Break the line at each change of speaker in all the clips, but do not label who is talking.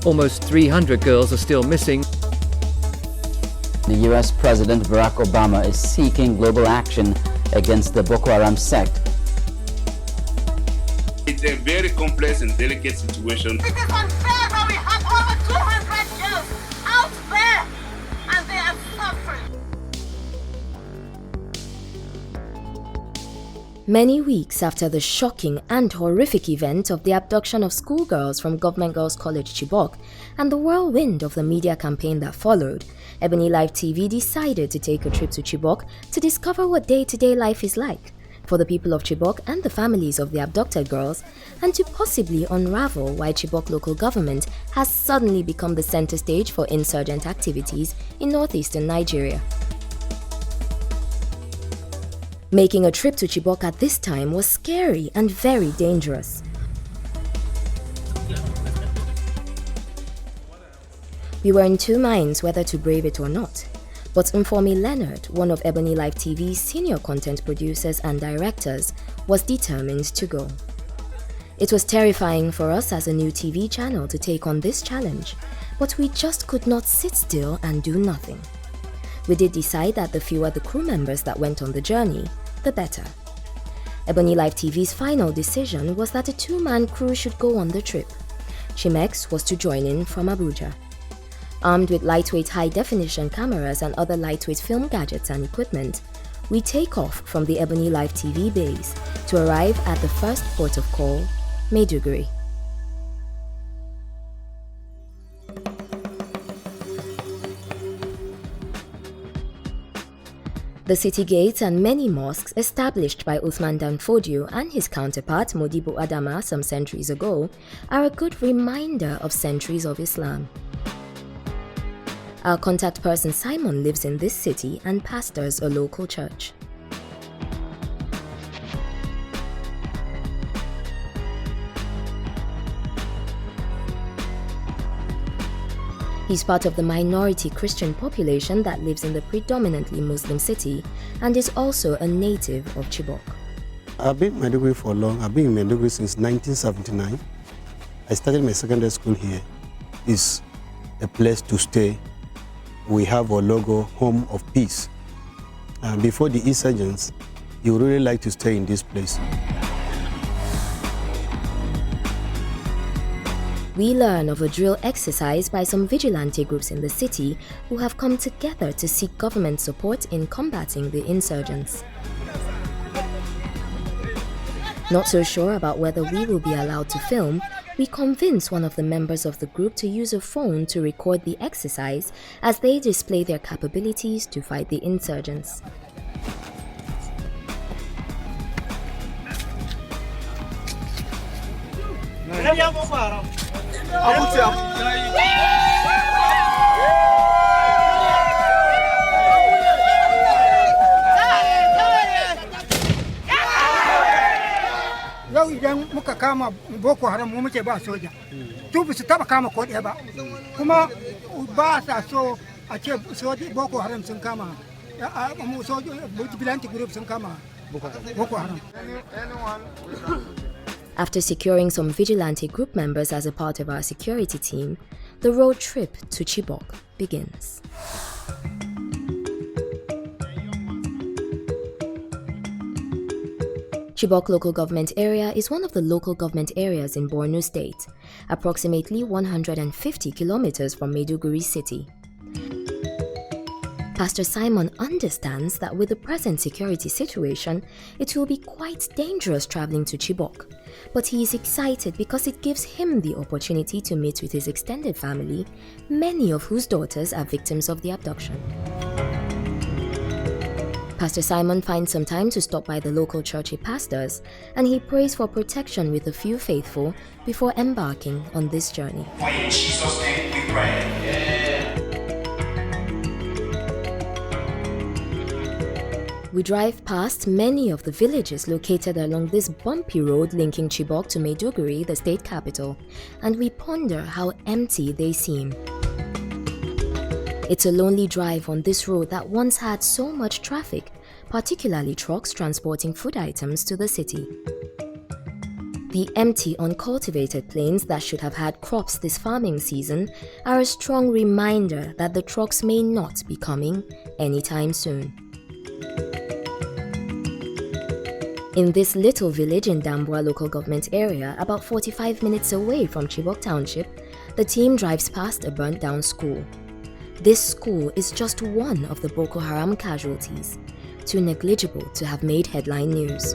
Almost 300 girls are still missing.
The US President Barack Obama is seeking global action against the Boko Haram sect.
It's a very complex and delicate situation.
It is unfair that we have over 200 girls out there and they are suffering.
Many weeks after the shocking and horrific event of the abduction of schoolgirls from Government Girls College Chibok and the whirlwind of the media campaign that followed, Ebony Live TV decided to take a trip to Chibok to discover what day-to-day life is like for the people of Chibok and the families of the abducted girls, and to possibly unravel why Chibok local government has suddenly become the center stage for insurgent activities in northeastern Nigeria. Making a trip to Chibok at this time was scary and very dangerous. We were in two minds whether to brave it or not, but Mfomi Leonard, one of Ebony Live TV's senior content producers and directors, was determined to go. It was terrifying for us as a new TV channel to take on this challenge, but we just could not sit still and do nothing. We did decide that the fewer the crew members that went on the journey, the better. Ebony Live TV's final decision was that a two-man crew should go on the trip. Chimex was to join in from Abuja. Armed with lightweight high-definition cameras and other lightweight film gadgets and equipment, we take off from the Ebony Live TV base to arrive at the first port of call, Maiduguri. The city gates and many mosques established by Uthman Danfodio and his counterpart Modibo Adama some centuries ago are a good reminder of centuries of Islam. Our contact person Simon lives in this city and pastors a local church. He's part of the minority Christian population that lives in the predominantly Muslim city and is also a native of Chibok.
I've been in Maiduguri for long. I've been in Maiduguri since 1979. I started my secondary school here. It's a place to stay. We have a logo, Home of Peace. Before the insurgents, you really like to stay in this place.
We learn of a drill exercise by some vigilante groups in the city who have come together to seek government support in combating the insurgents. Not so sure about whether we will be allowed to film, we convince one of the members of the group to use a phone to record the exercise as they display their capabilities to fight the insurgents.
Yau idan muka kama Boko Haram mu muke ba soja. Tu bisu taba kama ko ɗaya ba. Kuma ba sa so a ce soja Boko Haram sun kama. Mu soja vigilante group sun kama Boko Haram.
After securing some vigilante group members as a part of our security team, the road trip to Chibok begins. Chibok local government area is one of the local government areas in Borno State, approximately 150 kilometers from Maiduguri city. Pastor Simon understands that with the present security situation, it will be quite dangerous traveling to Chibok, but he is excited because it gives him the opportunity to meet with his extended family, many of whose daughters are victims of the abduction. Pastor Simon finds some time to stop by the local church he pastors, and he prays for protection with a few faithful before embarking on this journey.
For in Jesus' name we pray.
We drive past many of the villages located along this bumpy road linking Chibok to Maiduguri, the state capital, and we ponder how empty they seem. It's a lonely drive on this road that once had so much traffic, particularly trucks transporting food items to the city. The empty, uncultivated plains that should have had crops this farming season are a strong reminder that the trucks may not be coming anytime soon. In this little village in Dambwa local government area, about 45 minutes away from Chibok Township, the team drives past a burnt-down school. This school is just one of the Boko Haram casualties, too negligible to have made headline news.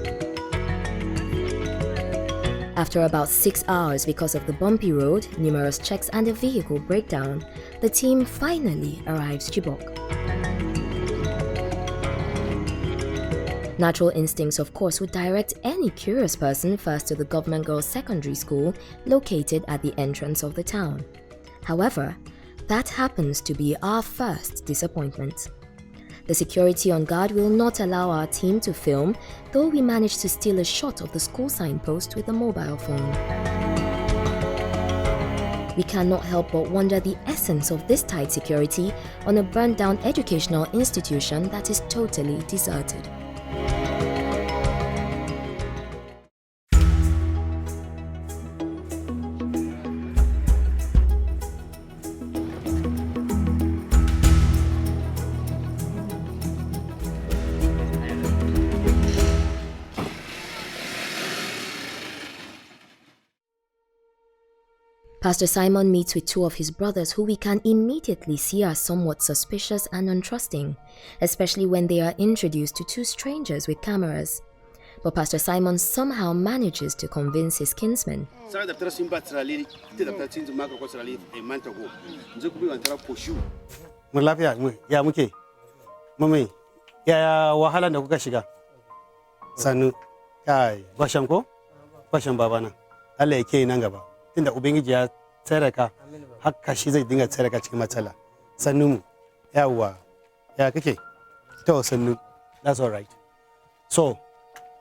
After about 6 hours because of the bumpy road, numerous checks and a vehicle breakdown, the team finally arrives Chibok. Natural instincts, of course, would direct any curious person first to the government girls' secondary school located at the entrance of the town. However, that happens to be our first disappointment. The security on guard will not allow our team to film, though we managed to steal a shot of the school signpost with a mobile phone. We cannot help but wonder the essence of this tight security on a burnt-down educational institution that is totally deserted. Pastor Simon meets with two of his brothers who we can immediately see are somewhat suspicious and untrusting, especially when they are introduced to two strangers with cameras. But Pastor Simon somehow manages to convince his kinsmen.
Tunda ubangiji ya tsare ka haka shi zai dinga tsare ka cikin matsala sannu mu yawa ya kake to sannu, that's all right. So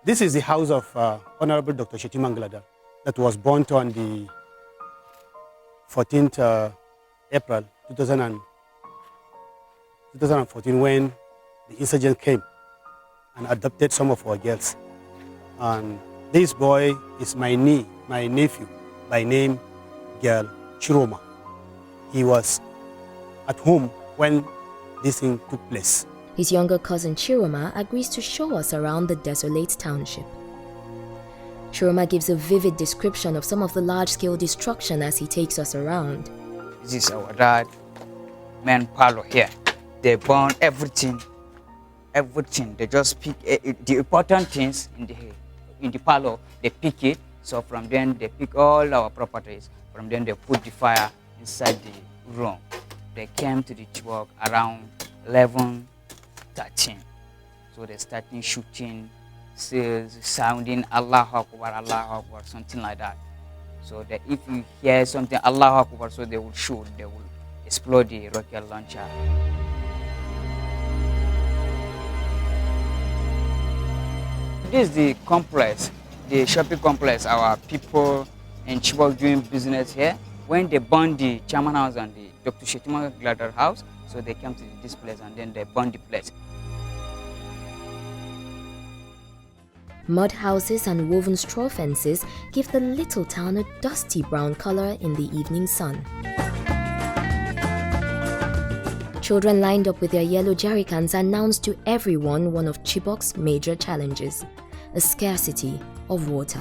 this is the house of Honorable Dr. Shetima Nglada that was born on the 14th April 2014 when the insurgent came and adopted some of our girls. And this boy is my nephew by name girl Chiroma. He was at home when this thing took place.
His younger cousin Chiroma agrees to show us around the desolate township. Chiroma gives a vivid description of some of the large-scale destruction as he takes us around.
This is our dad, man parlor here. They burn everything. They just pick the important things in the parlor. They pick it. So from then they pick all our properties. From then they put the fire inside the room. They came to the Chibok around 11:13. So they started shooting, sounding Allahu Akbar, something like that. So that if you hear something Allahu Akbar, so they will shoot, they will explode the rocket launcher. This is the complex. The shopping complex, our people in Chibok doing business here. When they burned the chairman house and the Dr. Shetima Nglada house, so they came to this place and then they burned the place.
Mud houses and woven straw fences give the little town a dusty brown color in the evening sun. Children lined up with their yellow jerrycans announced to everyone one of Chibok's major challenges, a scarcity of water.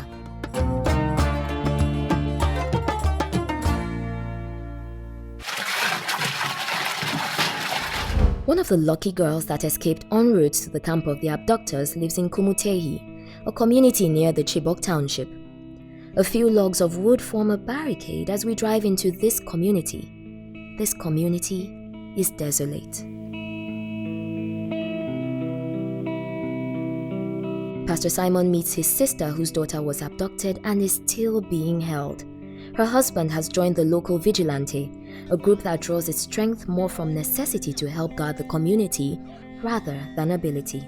One of the lucky girls that escaped en route to the camp of the abductors lives in Kumutehi, a community near the Chibok Township. A few logs of wood form a barricade as we drive into this community. This community is desolate. Pastor Simon meets his sister whose daughter was abducted and is still being held. Her husband has joined the local vigilante, a group that draws its strength more from necessity to help guard the community rather than ability.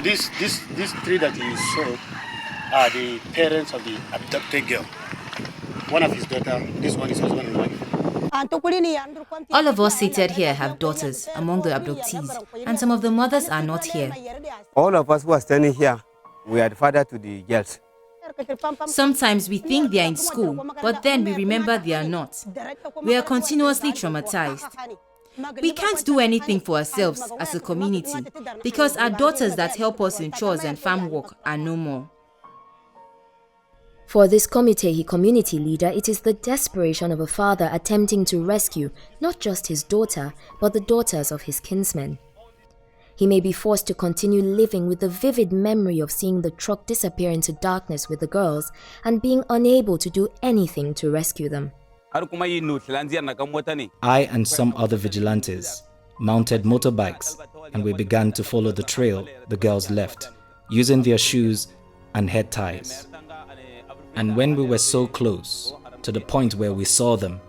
These three that you saw are the parents of the abducted girl. One of his daughter, this one is husband and wife.
All of us seated here have daughters among the abductees, and some of the mothers are not here.
All of us who are standing here, we are the father to the girls.
Sometimes we think they are in school, but then we remember they are not. We are continuously traumatized. We can't do anything for ourselves as a community because our daughters that help us in chores and farm work are no more.
For this Komitehi community leader, it is the desperation of a father attempting to rescue not just his daughter, but the daughters of his kinsmen. He may be forced to continue living with the vivid memory of seeing the truck disappear into darkness with the girls and being unable to do anything to rescue them.
I and some other vigilantes mounted motorbikes and we began to follow the trail the girls left, using their shoes and head ties. And when we were so close to the point where we saw them,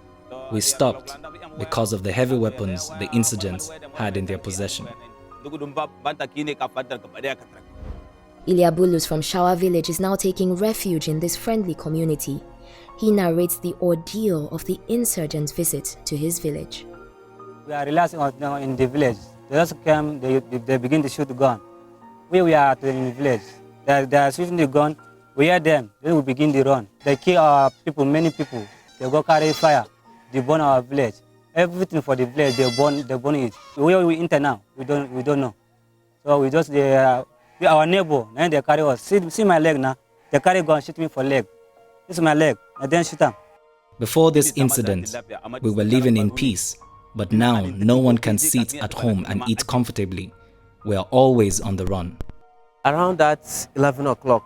we stopped because of the heavy weapons the insurgents had in their possession.
Iliabulus from Shawa village is now taking refuge in this friendly community. He narrates the ordeal of the insurgents' visit to his village.
We are relaxing in the village. They just came, they begin to shoot the gun. We are in the village. They are shooting the gun. We hear them. Then we begin to run. They kill our people, many people. They go carry fire. They burn our village. Everything for the village, they burn it. Where we enter now, we don't know. So we just, our neighbor, and they carry us. See my leg now. They carry gun, shoot me for leg. This is my leg. I didn't shoot them.
Before this incident, we were living in peace, but now no one can sit at home and eat comfortably. We are always on the run.
Around that 11 o'clock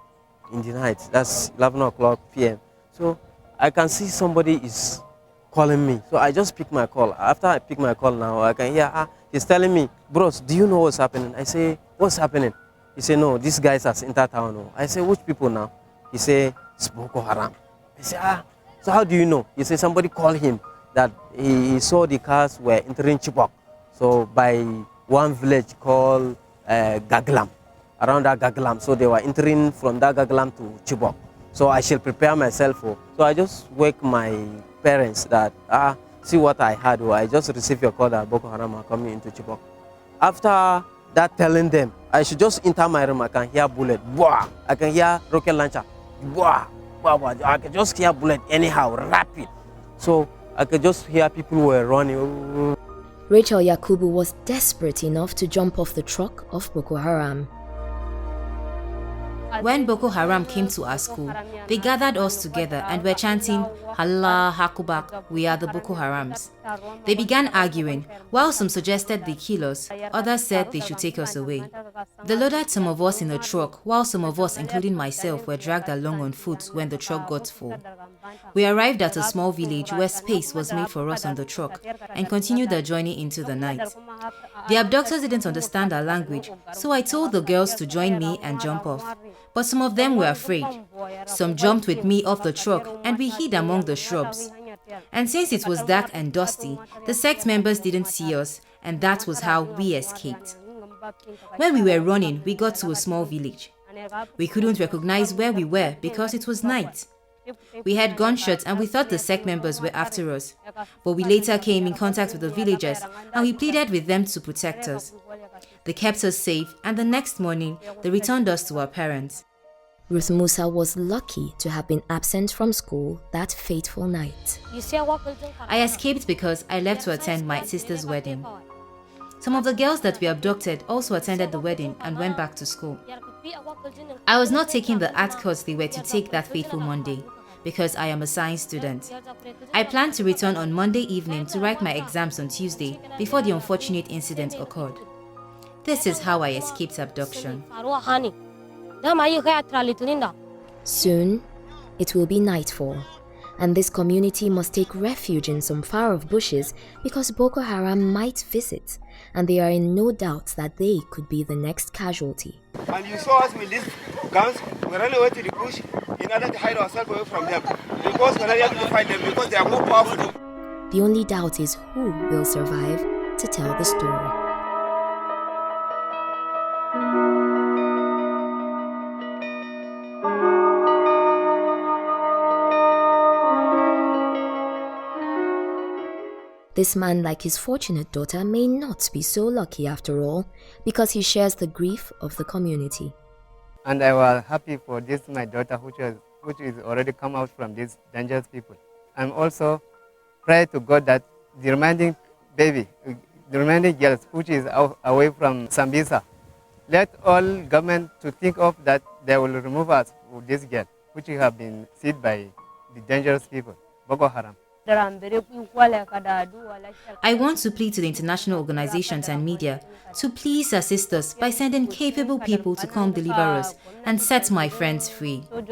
in the night, that's 11 o'clock p.m. So I can see somebody is calling me. So I just pick my call. After I pick my call now, I can hear, he's telling me, bros, do you know what's happening? I say, what's happening? He say, no, these guys are in town. I say, which people now? He say, it's Boko Haram. I say, so how do you know? He say, somebody called him that he saw the cars were entering Chibok. So by one village called Gaglam, around that Gaglam. So they were entering from that Gaglam to Chibok. So I shall prepare myself for. So I just wake my parents that, see what I had. I just received your call that Boko Haram are coming into Chibok. After that telling them, I should just enter my room. I can hear bullet. Wah! I can hear rocket launcher. Wah! Wah! I can just hear bullet anyhow, rapid. So I could just hear people were running.
Rachel Yakubu was desperate enough to jump off the truck of Boko Haram.
When Boko Haram came to our school, they gathered us together and were chanting, Allah Hakubak, we are the Boko Harams. They began arguing. While some suggested they kill us, others said they should take us away. They loaded some of us in a truck, while some of us, including myself, were dragged along on foot when the truck got full. We arrived at a small village where space was made for us on the truck and continued the journey into the night. The abductors didn't understand our language, so I told the girls to join me and jump off. But some of them were afraid. Some jumped with me off the truck and we hid among the shrubs. And since it was dark and dusty, the sect members didn't see us, and that was how we escaped. When we were running, we got to a small village. We couldn't recognize where we were because it was night. We heard gunshots and we thought the sect members were after us. But we later came in contact with the villagers and we pleaded with them to protect us. They kept us safe, and the next morning, they returned us to our parents.
Ruth Musa was lucky to have been absent from school that fateful night.
I escaped because I left to attend my sister's wedding. Some of the girls that we abducted also attended the wedding and went back to school. I was not taking the art course they were to take that fateful Monday because I am a science student. I planned to return on Monday evening to write my exams on Tuesday before the unfortunate incident occurred. This is how I escaped abduction.
Soon, it will be nightfall, and this community must take refuge in some far-off bushes because Boko Haram might visit, and they are in no doubt that they could be the next casualty.
And you saw us with these guns, we ran away to the bush in order to hide ourselves away from them because we're not able to fight them because they are more powerful.
The only doubt is who will survive to tell the story. This man, like his fortunate daughter, may not be so lucky after all, because he shares the grief of the community.
And I was happy for this, my daughter, which was which is already come out from these dangerous people. I'm also pray to God that the remaining girls, which is away from Sambisa, let all government to think of that they will remove us with this girl, which have been seen by the dangerous people, Boko Haram.
I want to plead to the international organizations and media to please assist us by sending capable people to come deliver us and set my friends free.
On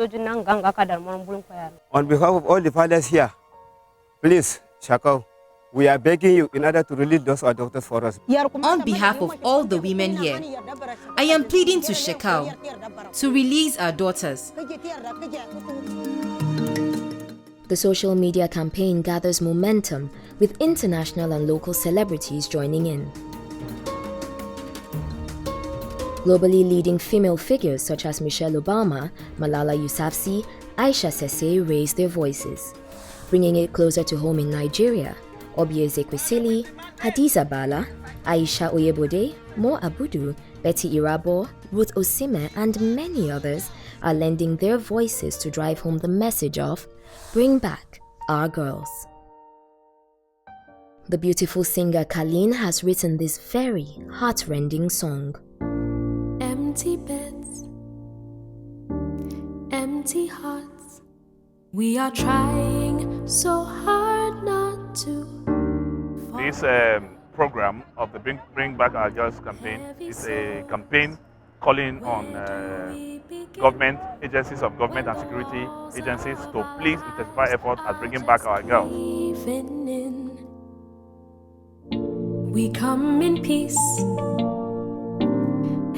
behalf of all the fathers here, please, Shakao, we are begging you in order to release those adopted for us.
On behalf of all the women here, I am pleading to Shekau to release our daughters.
The social media campaign gathers momentum with international and local celebrities joining in. Globally leading female figures such as Michelle Obama, Malala Yousafzai, Aisha Sese raised their voices. Bringing it closer to home in Nigeria, Obieze Kwesili, Hadiza Bala, Aisha Oyebode, Mo Abudu, Betty Irabo, Ruth Osime, and many others are lending their voices to drive home the message of "Bring back our girls." The beautiful singer Kalin has written this very heart-rending song.
Empty beds, empty hearts. We are trying so hard not to.
This program of the Bring Back Our Girls campaign is a campaign calling on government, agencies of government and security agencies to please intensify efforts at bringing back our girls.
We come in peace,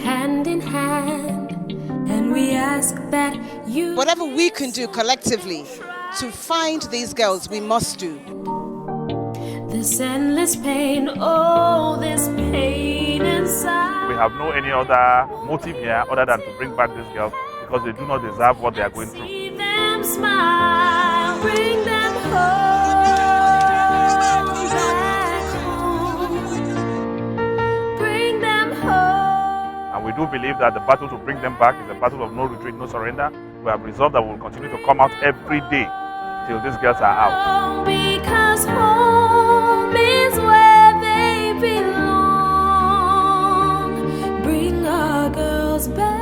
hand in hand, and we ask that you...
Whatever we can do collectively to find these girls, we must do.
This endless pain, oh, this pain inside.
We have no any other motive here other than to bring back these girls because they do not deserve what they are going through.
See them smile, bring them home, back home, bring them home.
And we do believe that the battle to bring them back is a battle of no retreat, no surrender. We have resolved that we will continue to come out every day till these girls are out.
Because home is where they belong. Bring our girls back.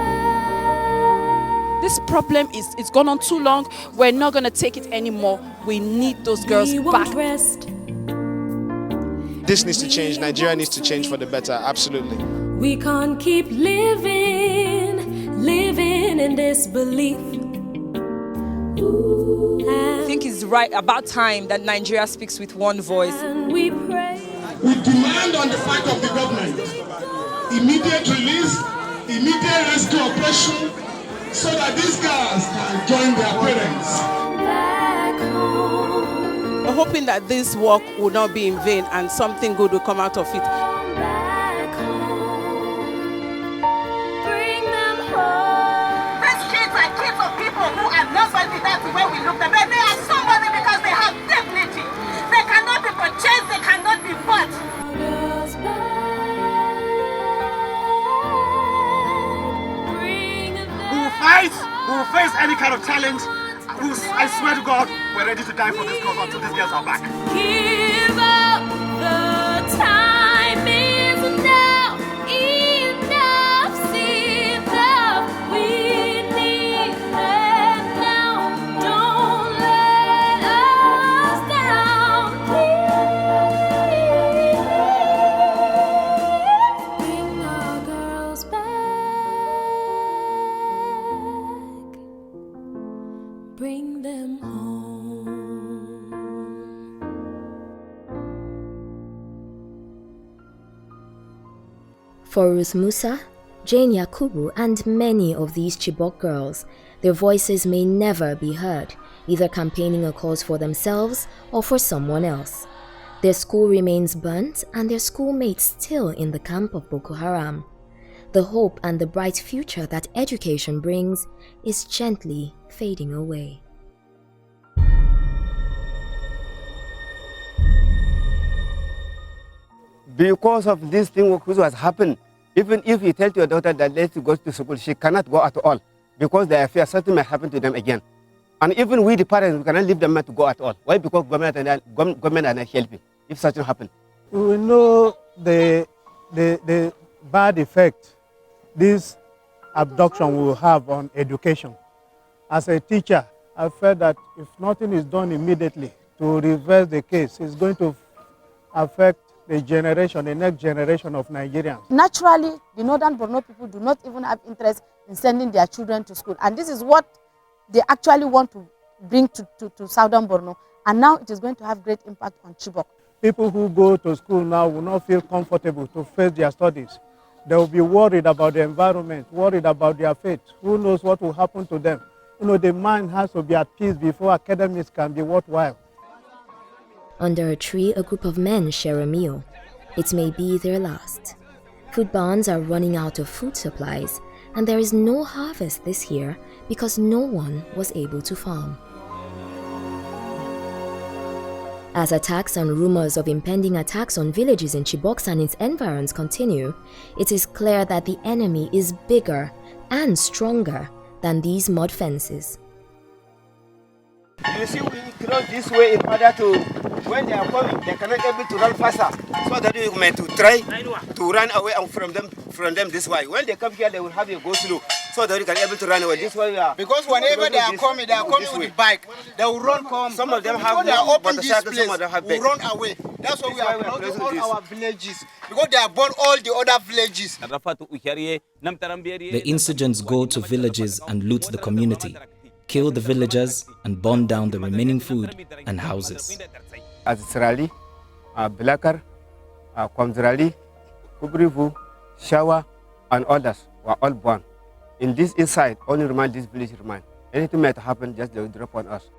This problem it's gone on too long. We're not going to take it anymore. We need those girls back.
This needs to change. Nigeria needs to change for the better. Absolutely.
We can't keep living in disbelief.
I think it's about time that Nigeria speaks with one voice.
And we pray.
We demand on the part of the government immediate release, immediate rescue operation, so that these girls can join their parents.
We're hoping that this work will not be in vain and something good will come out of it.
Who are nobody that's the way we look at them. They are somebody because they have dignity. They cannot be purchased, they cannot be bought.
We will fight, we will face any kind of challenge. I swear to God, we're ready to die for this cause until these girls are back.
Give up, the time is now. Enough's enough. We need them now. Don't let us down. Please bring our girls back. Bring them home.
For Ruth Musa, Jane Yakubu, and many of these Chibok girls, their voices may never be heard, either campaigning a cause for themselves or for someone else. Their school remains burnt and their schoolmates still in the camp of Boko Haram. The hope and the bright future that education brings is gently fading away.
Because of this thing which has happened, even if you tell your daughter that let's go to school, she cannot go at all because they fear something may happen to them again. And even we, the parents, we cannot leave them to go at all. Why? Because government are not helping if something happens.
We know the bad effect this abduction will have on education. As a teacher, I felt that if nothing is done immediately to reverse the case, it's going to affect the next generation of Nigerians.
Naturally, the Northern Borno people do not even have interest in sending their children to school. And this is what they actually want to bring to Southern Borno. And now it is going to have great impact on Chibok.
People who go to school now will not feel comfortable to face their studies. They will be worried about the environment, worried about their fate. Who knows what will happen to them? The mind has to be at peace before academics can be worthwhile.
Under a tree, a group of men share a meal. It may be their last. Food barns are running out of food supplies, and there is no harvest this year because no one was able to farm. As attacks and rumors of impending attacks on villages in Chibok and its environs continue, it is clear that the enemy is bigger and stronger than these mud fences.
You see, we close this way in order to, when they are coming, they cannot able to run faster. So that we meant to try to run away from them this way. When they come here, they will have to go slow, so that we can able to run away. This way we are.
Because whenever they are coming with bike, they will run come.
Some of them have motorcycles, some of them have bikes.
Will run away. That's why we are closing all our villages. Because they are born all the other villages.
The insurgents go to villages and loot the community, kill the villagers, and burn down the remaining food and houses.
As Srali, Blakar, Kwamzrali, Kubrivu, Shawa, and others were all born. In this inside, only remind this village remind. Anything might happen, just they will drop on us.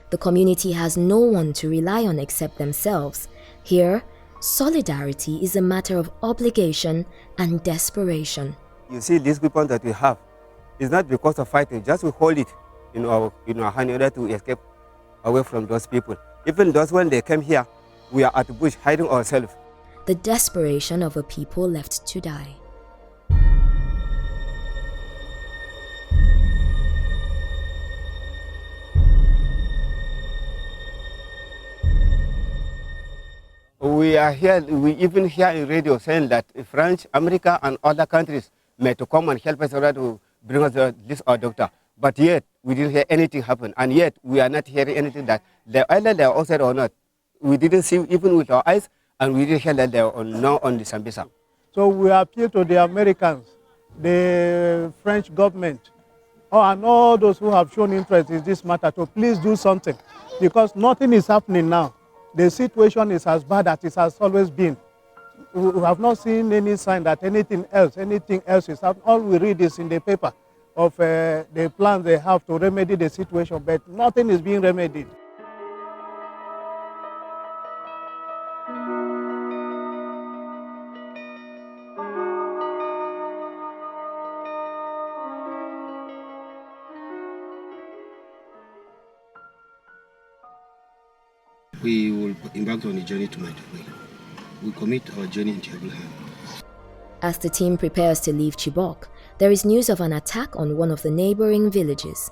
The community has no one to rely on except themselves. Here, solidarity is a matter of obligation and desperation.
You see, these weapons that we have, it's not because of fighting, just we hold it in our hand in order to escape away from those people. Even those when they came here, we are at the bush hiding ourselves.
The desperation of a people left to die.
We are here, we even hear in radio saying that France, America, and other countries may to come and help us in order to bring us this our doctor. But yet, we didn't hear anything happen. And yet, we are not hearing anything that either they are outside or not. We didn't see even with our eyes, and we didn't hear that they are now on the Sambisa.
So we appeal to the Americans, the French government, and all those who have shown interest in this matter to please do something, because nothing is happening now. The situation is as bad as it has always been. We have not seen any sign that anything else is happening. All we read is in the paper of the plans they have to remedy the situation, but nothing is being remedied.
We will embark on a journey to Maiduguri. We commit our journey into your hands.
As the team prepares to leave Chibok, there is news of an attack on one of the neighboring villages.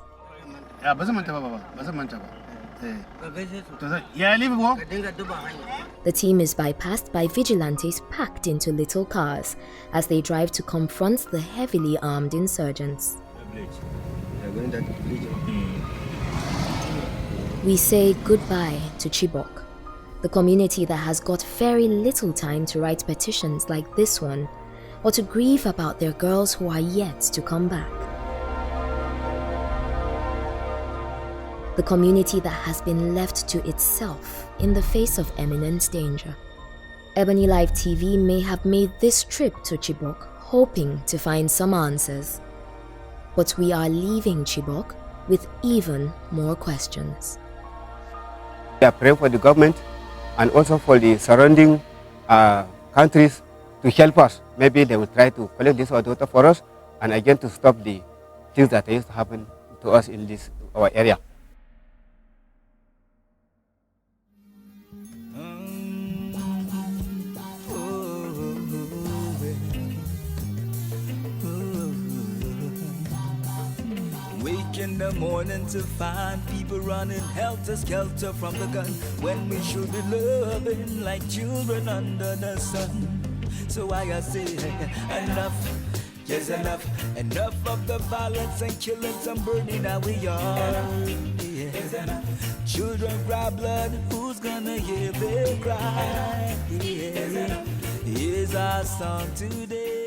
The team is bypassed by vigilantes packed into little cars as they drive to confront the heavily armed insurgents. We say goodbye to Chibok, the community that has got very little time to write petitions like this one, or to grieve about their girls who are yet to come back. The community that has been left to itself in the face of imminent danger. Ebony Live TV may have made this trip to Chibok hoping to find some answers. But we are leaving Chibok with even more questions.
We are praying for the government and also for the surrounding countries to help us. Maybe they will try to collect this water for us and again to stop the things that used to happen to us in this our area.
Waking
the morning to find people running helter-skelter from the gun, when we should be loving like children under the sun. So I say, enough, yes enough, enough of the violence and killings and burning our yard. Yeah. Children cry blood, who's gonna hear them cry? Yeah. Here's our song today.